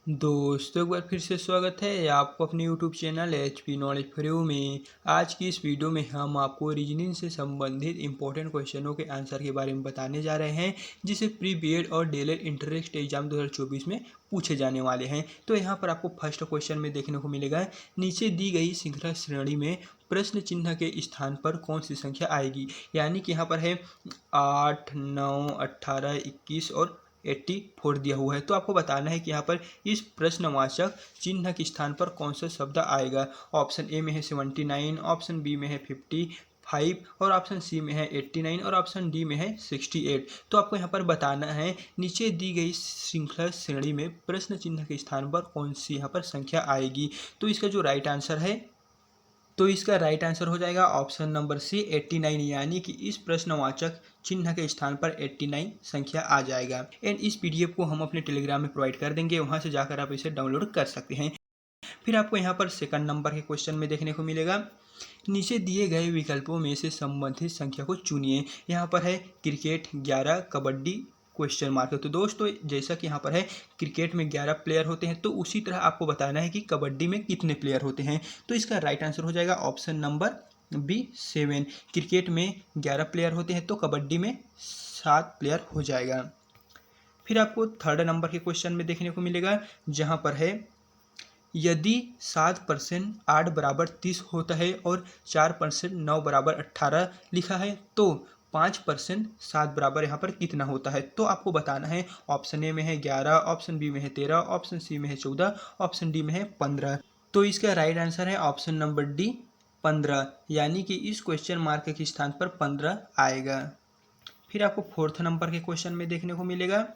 दोस्तों एक बार फिर से स्वागत है आपको अपने YouTube channel HP knowledge for you में। आज की इस वीडियो में हम आपको रीजनिंग से संबंधित इंपॉर्टेंट क्वेश्चनों के आंसर के बारे में बताने जा रहे हैं, जिसे प्री बीएड और डीएलएड इंटरेस्ट एग्जाम 2024 में पूछे जाने वाले हैं। तो यहाँ पर आपको फर्स्ट क्वेश्चन में देखने को मिलेगा, नीचे दी गई श्रृंखला श्रेणी में प्रश्न चिन्ह के स्थान पर कौन सी संख्या आएगी। यानी कि यहाँ पर है 8, 9, 18, 21 और 84 दिया हुआ है। तो आपको बताना है कि यहाँ पर इस प्रश्नवाचक चिन्ह के स्थान पर कौन सा शब्द आएगा। ऑप्शन ए में है 79, ऑप्शन बी में है 55 और ऑप्शन सी में है 89 और ऑप्शन डी में है 68। तो आपको यहाँ पर बताना है नीचे दी गई श्रृंखला श्रेणी में प्रश्न चिन्ह के स्थान पर कौन सी यहाँ पर संख्या आएगी। तो इसका जो राइट आंसर है, तो इसका राइट आंसर हो जाएगा ऑप्शन नंबर सी 89, यानी कि इस प्रश्नवाचक चिन्ह के स्थान पर 89 संख्या आ जाएगा। एंड इस पीडीएफ को हम अपने टेलीग्राम में प्रोवाइड कर देंगे, वहां से जाकर आप इसे डाउनलोड कर सकते हैं। फिर आपको यहाँ पर सेकंड नंबर के क्वेश्चन में देखने को मिलेगा, नीचे दिए गए विकल्पों में से संबंधित संख्या को चुनिए। यहाँ पर है क्रिकेट 11, कबड्डी क्वेश्चन मार्क है। तो दोस्तों जैसा कि यहाँ पर है क्रिकेट में 11 प्लेयर होते हैं, तो उसी तरह आपको बताना है कि कबड्डी में कितने प्लेयर होते हैं। तो इसका राइट आंसर हो जाएगा ऑप्शन नंबर बी 7। क्रिकेट में 11 प्लेयर होते हैं तो कबड्डी में 7 प्लेयर हो जाएगा। फिर आपको थर्ड नंबर के क्वेश्चन में देखने को मिलेगा, जहाँ पर है यदि 7% 8 बराबर 30 होता है और 4% 9 बराबर 18 लिखा है, तो 5% 7 बराबर यहाँ पर कितना होता है। तो आपको बताना है, ऑप्शन ए में है 11, ऑप्शन बी में है 13, ऑप्शन सी में है 14, ऑप्शन डी में है 15। तो इसका राइट आंसर है ऑप्शन नंबर डी 15, यानी कि इस क्वेश्चन मार्क के स्थान पर 15 आएगा। फिर आपको फोर्थ नंबर के क्वेश्चन में देखने को मिलेगा,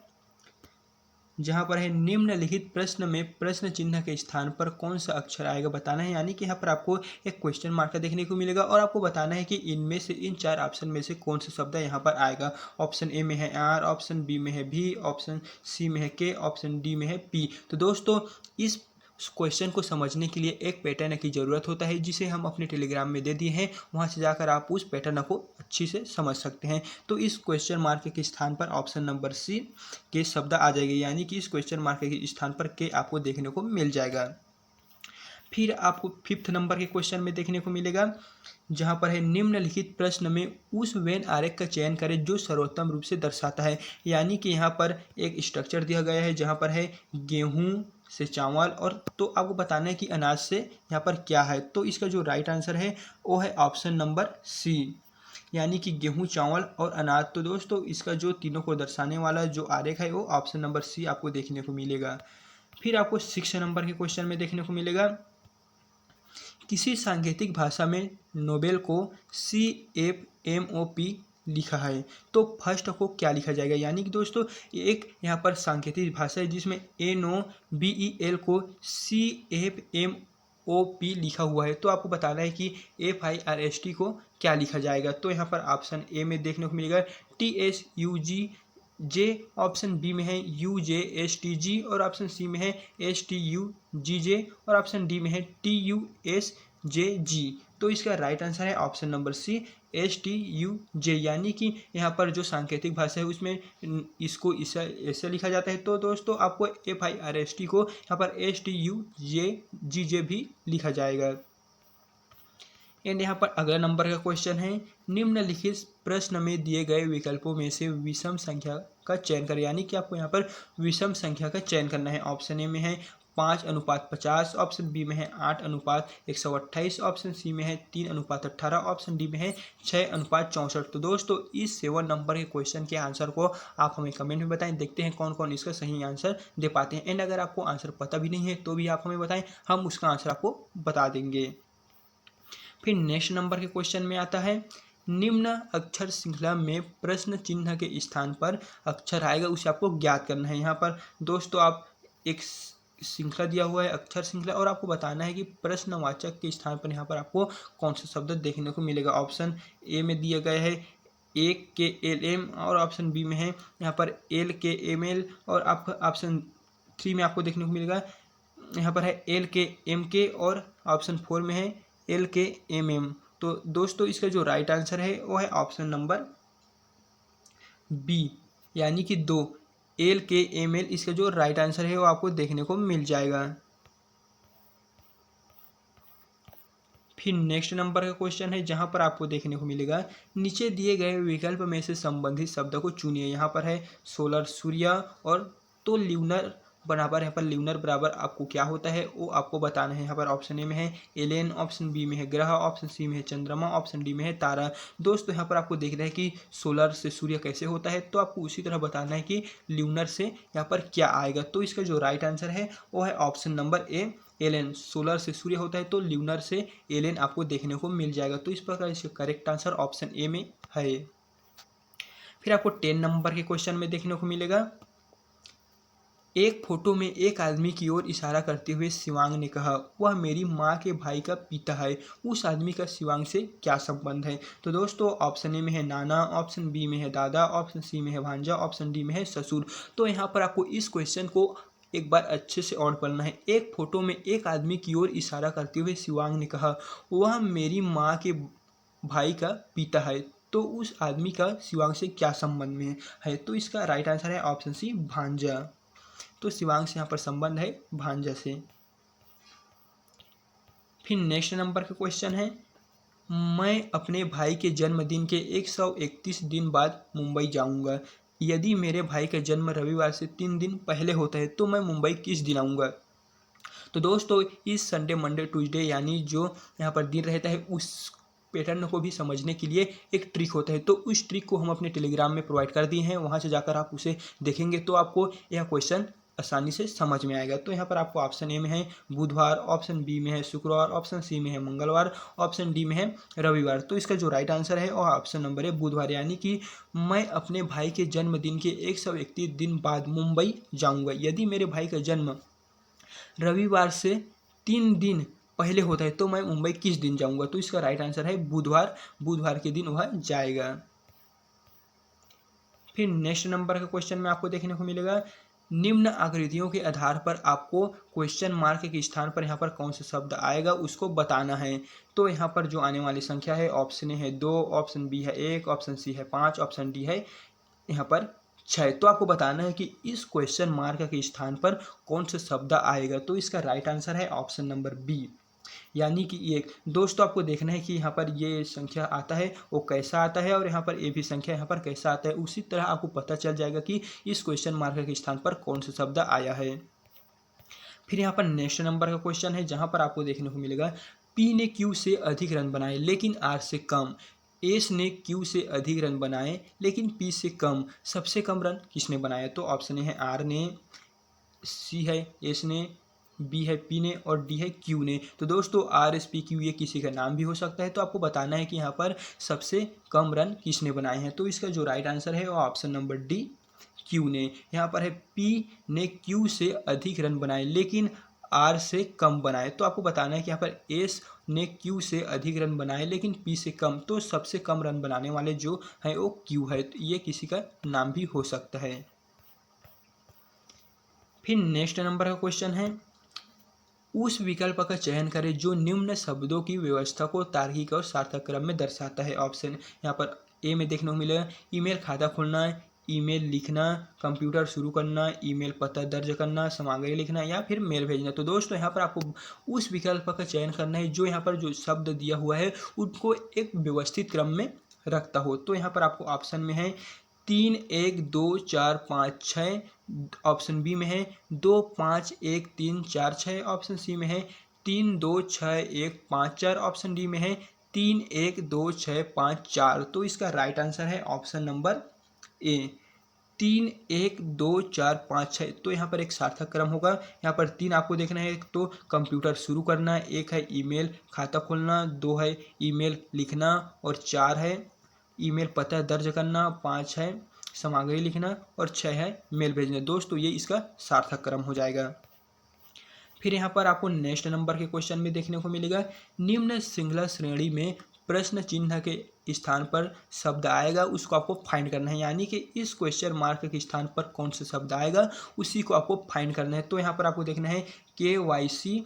जहाँ पर है निम्नलिखित प्रश्न में प्रश्न चिन्ह के स्थान पर कौन सा अक्षर आएगा बताना है। यानी कि यहाँ पर आपको एक क्वेश्चन मार्क देखने को मिलेगा और आपको बताना है कि इनमें से इन 4 ऑप्शन में से कौन सा शब्द यहाँ पर आएगा। ऑप्शन ए में है आर, ऑप्शन बी में है भी, ऑप्शन सी में है के, ऑप्शन डी में है पी। तो दोस्तों इस क्वेश्चन को समझने के लिए एक पैटर्न की ज़रूरत होता है, जिसे हम अपने टेलीग्राम में दे दिए हैं, वहां से जाकर आप उस पैटर्न को अच्छी से समझ सकते हैं। तो इस क्वेश्चन मार्क के स्थान पर ऑप्शन नंबर सी के शब्द आ जाएंगे, यानी कि इस क्वेश्चन मार्क के स्थान पर के आपको देखने को मिल जाएगा। फिर आपको फिफ्थ नंबर के क्वेश्चन में देखने को मिलेगा, जहां पर है निम्नलिखित प्रश्न में उस वेन आरेख का चयन करें जो सर्वोत्तम रूप से दर्शाता है। यानी कि यहाँ पर एक स्ट्रक्चर दिया गया है, जहाँ पर है गेहूं से चावल, और तो आपको बताना है कि अनाज से यहाँ पर क्या है। तो इसका जो राइट आंसर है वो है ऑप्शन नंबर सी, यानी कि गेहूं, चावल और अनाज। तो दोस्तों इसका जो तीनों को दर्शाने वाला जो आरेख है वो ऑप्शन नंबर सी आपको देखने को मिलेगा। फिर आपको 6 नंबर के क्वेश्चन में देखने को मिलेगा, किसी सांकेतिक भाषा में नोबेल को CFMOP लिखा है, तो फर्स्ट को क्या लिखा जाएगा। यानी कि दोस्तों एक यहाँ पर सांकेतिक भाषा है जिसमें NOBEL को CFMOP लिखा हुआ है, तो आपको बताना है कि FIRST को क्या लिखा जाएगा। तो यहाँ पर ऑप्शन ए में देखने को मिलेगा TSUGJ, ऑप्शन बी में है UJSTG और ऑप्शन सी में है STUGJ और ऑप्शन डी में है TUSJG। तो इसका राइट आंसर है ऑप्शन नंबर सी STUJ, यानी कि यहाँ पर जो सांकेतिक भाषा है उसमें इसको ऐसे लिखा जाता है। तो दोस्तों आपको FIRST को यहाँ पर STUJG भी लिखा जाएगा। एंड यहाँ पर अगला नंबर का क्वेश्चन है, निम्नलिखित प्रश्न में दिए गए विकल्पों में से विषम संख्या का चयन करें। यानी कि आपको यहाँ पर विषम संख्या का चयन करना है। ऑप्शन ए में है 5:50, ऑप्शन बी में है 8:128, ऑप्शन सी में है 3:18, ऑप्शन डी में है 6:64। तो दोस्तों इस 7 नंबर के क्वेश्चन के आंसर को आप हमें कमेंट में बताएं, देखते हैं कौन कौन इसका सही आंसर दे पाते हैं। एंड अगर आपको आंसर पता भी नहीं है तो भी आप हमें बताएं, हम उसका आंसर आपको बता देंगे। फिर नेक्स्ट नंबर के क्वेश्चन में आता है, निम्न अक्षर श्रृंखला में प्रश्न चिन्ह के स्थान पर अक्षर आएगा, उसे आपको ज्ञात करना है। यहाँ पर दोस्तों आप एक श्रृंखला दिया हुआ है, अक्षर श्रृंखला, और आपको बताना है कि प्रश्नवाचक के स्थान पर यहाँ पर आपको कौन सा शब्द देखने को मिलेगा। ऑप्शन ए में दिया गया है AKLM और ऑप्शन बी में है यहाँ पर LKML और आप ऑप्शन 3 में आपको देखने को मिलेगा यहाँ पर है LKMK और ऑप्शन 4 में है LKMM। तो दोस्तों इसका जो राइट आंसर है वो है ऑप्शन नंबर बी, यानी कि 2 LKML इसका जो राइट आंसर है वो आपको देखने को मिल जाएगा। फिर नेक्स्ट नंबर का क्वेश्चन है जहां पर आपको देखने को मिलेगा नीचे दिए गए विकल्प में से संबंधित शब्द को चुनिए। यहाँ पर है सोलर सूर्य और तो ल्यूनर बराबर, यहाँ पर ल्यूनर बराबर आपको क्या होता है वो आपको बताना है। यहाँ पर ऑप्शन ए में है एलियन, ऑप्शन बी में है ग्रह, ऑप्शन सी में है चंद्रमा, ऑप्शन डी में है तारा। दोस्तों यहाँ पर आपको देख रहे हैं कि सोलर से सूर्य कैसे होता है, तो आपको उसी तरह बताना है कि ल्यूनर से यहाँ पर क्या आएगा। तो इसका जो राइट आंसर है वो है option number A alien. Solar से सूर्य होता है तो ल्यूनर से एलियन आपको देखने को मिल जाएगा। तो इस प्रकार इसका करेक्ट आंसर ऑप्शन ए में है। फिर आपको 10 नंबर के क्वेश्चन में देखने को मिलेगा एक फोटो में एक आदमी की ओर इशारा करते हुए शिवांग ने कहा वह मेरी माँ के भाई का पिता है। उस आदमी का शिवांग से क्या संबंध है? तो दोस्तों ऑप्शन ए में है नाना, ऑप्शन बी में है दादा, ऑप्शन सी में है भांजा, ऑप्शन डी में है ससुर। तो यहाँ पर आपको इस क्वेश्चन को एक बार अच्छे से और पढ़ना है। एक फोटो में एक आदमी की ओर इशारा करते हुए शिवांग ने कहा वह मेरी माँ के भाई का पिता है। तो उस आदमी का शिवांग से क्या संबंध में है? तो इसका राइट आंसर है ऑप्शन सी भांजा। तो शिवांग से यहाँ पर संबंध है भांजा से। फिर नेक्स्ट नंबर का क्वेश्चन है मैं अपने भाई के जन्मदिन के 131 दिन बाद मुंबई जाऊंगा। यदि मेरे भाई का जन्म रविवार से 3 दिन पहले होता है तो मैं मुंबई किस दिन आऊँगा? तो दोस्तों इस संडे मंडे ट्यूसडे यानी जो यहाँ पर दिन रहता है उस पैटर्न को भी समझने के लिए एक ट्रिक होता है। तो उस ट्रिक को हम अपने टेलीग्राम में प्रोवाइड कर दिए हैं, वहाँ से जाकर आप उसे देखेंगे तो आपको यह क्वेश्चन आसानी से समझ में आएगा। तो यहाँ पर आपको ऑप्शन ए में है बुधवार, ऑप्शन बी में है शुक्रवार, ऑप्शन सी में है मंगलवार, ऑप्शन डी में है रविवार। तो इसका जो राइट आंसर है वो ऑप्शन नंबर है बुधवार, यानी कि मैं अपने भाई के जन्मदिन के 131 दिन बाद मुंबई जाऊँगा। यदि मेरे भाई का जन्म रविवार से 3 दिन पहले होता है तो मैं मुंबई किस दिन जाऊंगा? तो इसका राइट आंसर है बुधवार, बुधवार के दिन वह जाएगा। फिर नेक्स्ट नंबर का क्वेश्चन में आपको देखने को मिलेगा निम्न आकृतियों के आधार पर आपको क्वेश्चन मार्क के स्थान पर यहाँ पर कौन सा शब्द आएगा उसको बताना है। तो यहाँ पर जो आने वाली संख्या है ऑप्शन ए है 2, ऑप्शन बी है 1, ऑप्शन सी है 5, ऑप्शन डी है यहाँ पर 6। तो आपको बताना है कि इस क्वेश्चन मार्क के स्थान पर कौन सा शब्द आएगा। तो इसका राइट आंसर है ऑप्शन नंबर बी, यानी कि ये। दोस्तों आपको देखना है कि यहाँ पर ये संख्या आता है वो कैसा आता है और यहाँ पर ये भी संख्या यहाँ पर कैसा आता है। उसी तरह आपको पता चल जाएगा कि इस क्वेश्चन मार्क के स्थान पर कौन सा शब्द आया है। फिर यहाँ पर नेक्स्ट नंबर का क्वेश्चन है जहाँ पर आपको देखने को मिलेगा पी ने क्यू से अधिक रन बनाए लेकिन आर से कम। एस ने क्यू से अधिक रन बनाए लेकिन पी से कम। सबसे कम रन किसने बनाया? तो ऑप्शन ए है आर ने, सी है एस ने, बी है पी ने और डी है क्यू ने। तो दोस्तों आर एस पी क्यू ये किसी का नाम भी हो सकता है। तो आपको बताना है कि यहाँ पर सबसे कम रन किसने बनाए हैं। तो इसका जो राइट आंसर है वो ऑप्शन नंबर डी क्यू ने। यहाँ पर है पी ने क्यू से अधिक रन बनाए लेकिन आर से कम बनाए। तो आपको बताना है कि यहाँ पर एस ने क्यू से अधिक रन बनाए लेकिन पी से कम। तो सबसे कम रन बनाने वाले जो है वो क्यू है। तो ये किसी का नाम भी हो सकता है। फिर नेक्स्ट नंबर का क्वेश्चन है उस विकल्प का चयन करें जो निम्न शब्दों की व्यवस्था को तार्किक और सार्थक क्रम में दर्शाता है। ऑप्शन यहाँ पर ए में देखने को मिलेगा ईमेल खाता खोलना, ईमेल लिखना, कंप्यूटर शुरू करना, ईमेल पता दर्ज करना, सामग्री लिखना या फिर मेल भेजना। तो दोस्तों यहाँ पर आपको उस विकल्प का चयन करना है जो यहाँ पर जो शब्द दिया हुआ है उनको एक व्यवस्थित क्रम में रखता हो। तो यहाँ पर आपको ऑप्शन में है 3 1 2 4 5 6, ऑप्शन बी में है 2 5 1 3 4 6, ऑप्शन सी में है 3 2 6 1 5 4, ऑप्शन डी में है 3 1 2 6 5 4। तो इसका राइट आंसर है ऑप्शन नंबर ए 3 1 2 4 5 6। तो यहाँ पर एक सार्थक क्रम होगा। यहाँ पर 3 आपको देखना है, तो कंप्यूटर शुरू करना, 1 है ईमेल खाता खोलना, 2 है ईमेल लिखना और 4 है ईमेल पता दर्ज करना, 5 है सामग्री लिखना और 6 है मेल भेजना। दोस्तों ये इसका सार्थक क्रम हो जाएगा। फिर यहाँ पर आपको नेक्स्ट नंबर के क्वेश्चन में देखने को मिलेगा निम्न श्रृंखला श्रेणी में प्रश्न चिन्ह के स्थान पर शब्द आएगा उसको आपको फाइंड करना है, यानी कि इस क्वेश्चन मार्क के स्थान पर कौन सा शब्द आएगा उसी को आपको फाइंड करना है। तो यहाँ पर आपको देखना है KYC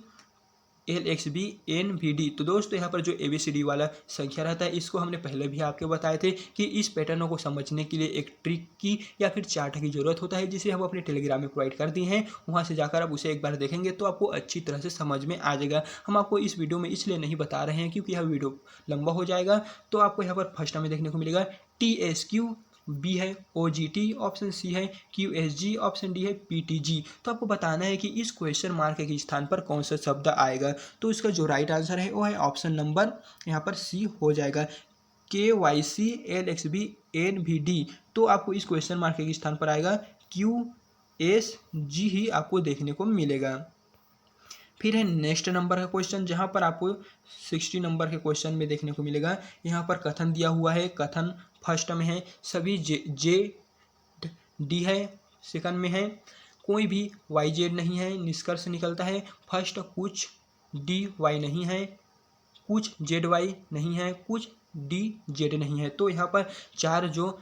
LXB NVD। तो दोस्तों यहाँ पर जो ABCD वाला संख्या रहता है इसको हमने पहले भी आपके बताए थे कि इस पैटर्नों को समझने के लिए एक ट्रिक की या फिर चार्ट की जरूरत होता है, जिसे हम अपने टेलीग्राम में प्रोवाइड कर दिए हैं। वहाँ से जाकर आप उसे एक बार देखेंगे तो आपको अच्छी तरह से समझ में आ जाएगा। हम आपको इस वीडियो में इसलिए नहीं बता रहे हैं क्योंकि यह वीडियो लंबा हो जाएगा। तो आपको यहाँ पर फर्स्ट हमें देखने को मिलेगा TSQ, बी है OGT, ऑप्शन सी है QSG, ऑप्शन डी है PTG। तो आपको बताना है कि इस क्वेश्चन मार्क के स्थान पर कौन सा शब्द आएगा। तो इसका जो राइट आंसर है वो है ऑप्शन नंबर यहाँ पर सी हो जाएगा, KYC LXB NVD। तो आपको इस क्वेश्चन मार्क के स्थान पर आएगा QSG ही आपको देखने को मिलेगा। फिर है नेक्स्ट नंबर का क्वेश्चन, जहाँ पर आपको 60 नंबर के क्वेश्चन में देखने को मिलेगा। यहाँ पर कथन दिया हुआ है, कथन फर्स्ट में है सभी JD है, सेकंड में है कोई भी YZ नहीं है। निष्कर्ष निकलता है फर्स्ट कुछ DY नहीं है, कुछ ZY नहीं है, कुछ DZ नहीं है। तो यहाँ पर चार जो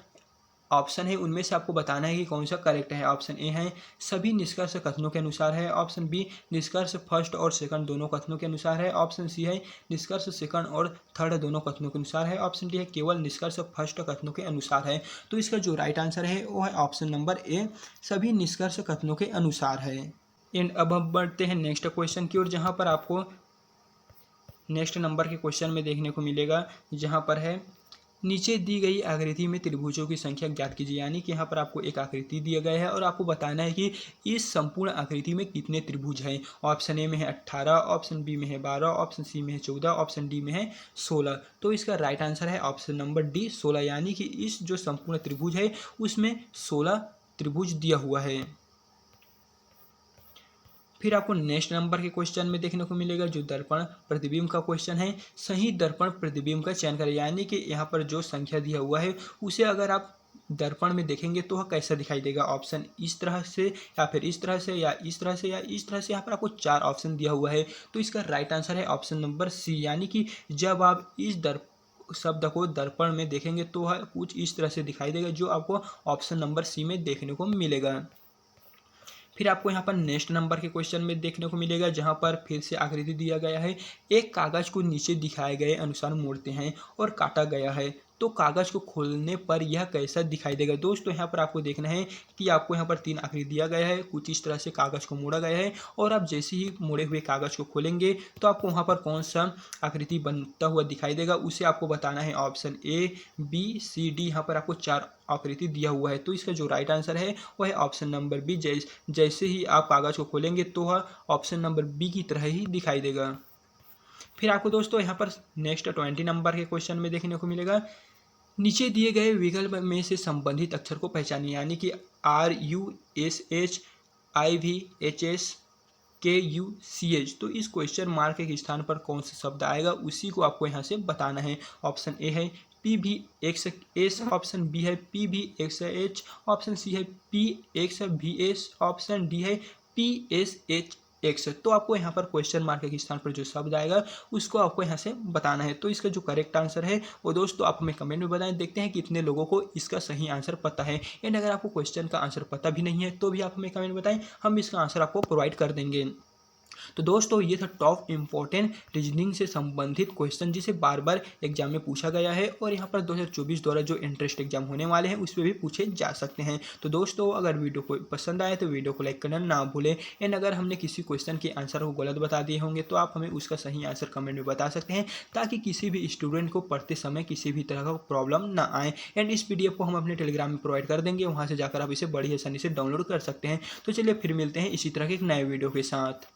ऑप्शन है उनमें से आपको बताना है कि कौन सा करेक्ट है। ऑप्शन ए है सभी निष्कर्ष कथनों के अनुसार है, ऑप्शन बी निष्कर्ष फर्स्ट और सेकंड दोनों कथनों के अनुसार है, ऑप्शन सी है निष्कर्ष सेकंड और थर्ड दोनों कथनों के अनुसार है, ऑप्शन डी है केवल निष्कर्ष फर्स्ट कथनों के अनुसार है। तो इसका जो राइट आंसर है वो है ऑप्शन नंबर ए, सभी निष्कर्ष कथनों के अनुसार है। एंड अब हम बढ़ते हैं नेक्स्ट क्वेश्चन की ओर, जहाँ पर आपको नेक्स्ट नंबर के क्वेश्चन में देखने को मिलेगा, जहाँ पर है नीचे दी गई आकृति में त्रिभुजों की संख्या ज्ञात कीजिए। यानी कि यहाँ पर आपको एक आकृति दिया गया है और आपको बताना है कि इस संपूर्ण आकृति में कितने त्रिभुज हैं। ऑप्शन ए में है 18, ऑप्शन बी में है 12, ऑप्शन सी में है 14, ऑप्शन डी में है 16। तो इसका राइट आंसर है ऑप्शन नंबर डी 16। यानी कि इस जो संपूर्ण त्रिभुज है उसमें 16 त्रिभुज दिया हुआ है। फिर आपको नेक्स्ट नंबर के क्वेश्चन में देखने को मिलेगा जो दर्पण प्रतिबिंब का क्वेश्चन है। सही दर्पण प्रतिबिंब का चयन करें। यानी कि यहाँ पर जो संख्या दिया हुआ है उसे अगर आप दर्पण में देखेंगे तो वह कैसा दिखाई देगा। ऑप्शन इस तरह से या फिर इस तरह से या इस तरह से या इस तरह से। यहाँ पर आपको चार ऑप्शन दिया हुआ है। तो इसका राइट आंसर है ऑप्शन नंबर सी। यानी कि जब आप इस शब्द को दर्पण में देखेंगे तो वह कुछ इस तरह से दिखाई देगा, जो आपको ऑप्शन नंबर सी में देखने को मिलेगा। फिर आपको यहाँ पर नेक्स्ट नंबर के क्वेश्चन में देखने को मिलेगा, जहाँ पर फिर से आकृति दिया गया है। एक कागज को नीचे दिखाए गए अनुसार मोड़ते हैं और काटा गया है, तो कागज को खोलने पर यह कैसा दिखाई देगा। दोस्तों यहाँ पर आपको देखना है कि आपको यहाँ पर तीन आकृति दिया गया है, कुछ इस तरह से कागज को मोड़ा गया है और आप जैसे ही मोड़े हुए कागज को खोलेंगे तो आपको वहाँ पर कौन सा आकृति बनता हुआ दिखाई देगा, उसे आपको बताना है। Option A B C D, यहाँ पर आपको चार आकृति दिया हुआ है। तो इसका जो राइट आंसर है वह है ऑप्शन नंबर बी। जैसे ही आप कागज को खोलेंगे तो वह ऑप्शन नंबर बी की तरह ही दिखाई देगा। फिर आपको दोस्तों यहाँ पर नेक्स्ट 20 नंबर के क्वेश्चन में देखने को मिलेगा, नीचे दिए गए विकल्प में से संबंधित अक्षर को पहचानिए। यानी कि RUSH IVHS KUCH। तो इस क्वेश्चन मार्क के स्थान पर कौन सा शब्द आएगा उसी को आपको यहाँ से बताना है। ऑप्शन ए है PVXS, ऑप्शन बी है PVXH, ऑप्शन सी है PXVS, ऑप्शन डी है PSHX। तो आपको यहाँ पर क्वेश्चन मार्क के स्थान पर जो शब्द आएगा उसको आपको यहाँ से बताना है। तो इसका जो करेक्ट आंसर है वो दोस्तों आप हमें कमेंट में बताएं, देखते हैं कितने लोगों को इसका सही आंसर पता है। एंड अगर आपको क्वेश्चन का आंसर पता भी नहीं है तो भी आप हमें कमेंट में बताएं, हम इसका आंसर आपको प्रोवाइड कर देंगे। तो दोस्तों ये था टॉप इम्पोर्टेंट रीजनिंग से संबंधित क्वेश्चन, जिसे बार बार एग्जाम में पूछा गया है और यहाँ पर 2024 द्वारा जो इंटरेस्ट एग्जाम होने वाले हैं उस पर भी पूछे जा सकते हैं। तो दोस्तों अगर वीडियो को पसंद आए तो वीडियो को लाइक करना ना भूलें। एंड अगर हमने किसी क्वेश्चन के आंसर को गलत बता दिए होंगे तो आप हमें उसका सही आंसर कमेंट में बता सकते हैं, ताकि किसी भी स्टूडेंट को पढ़ते समय किसी भी तरह का प्रॉब्लम ना आए। एंड इस PDF को हम अपने टेलीग्राम में प्रोवाइड कर देंगे, वहाँ से जाकर आप इसे बड़ी आसानी से डाउनलोड कर सकते हैं। तो चलिए फिर मिलते हैं इसी तरह के एक नए वीडियो के साथ।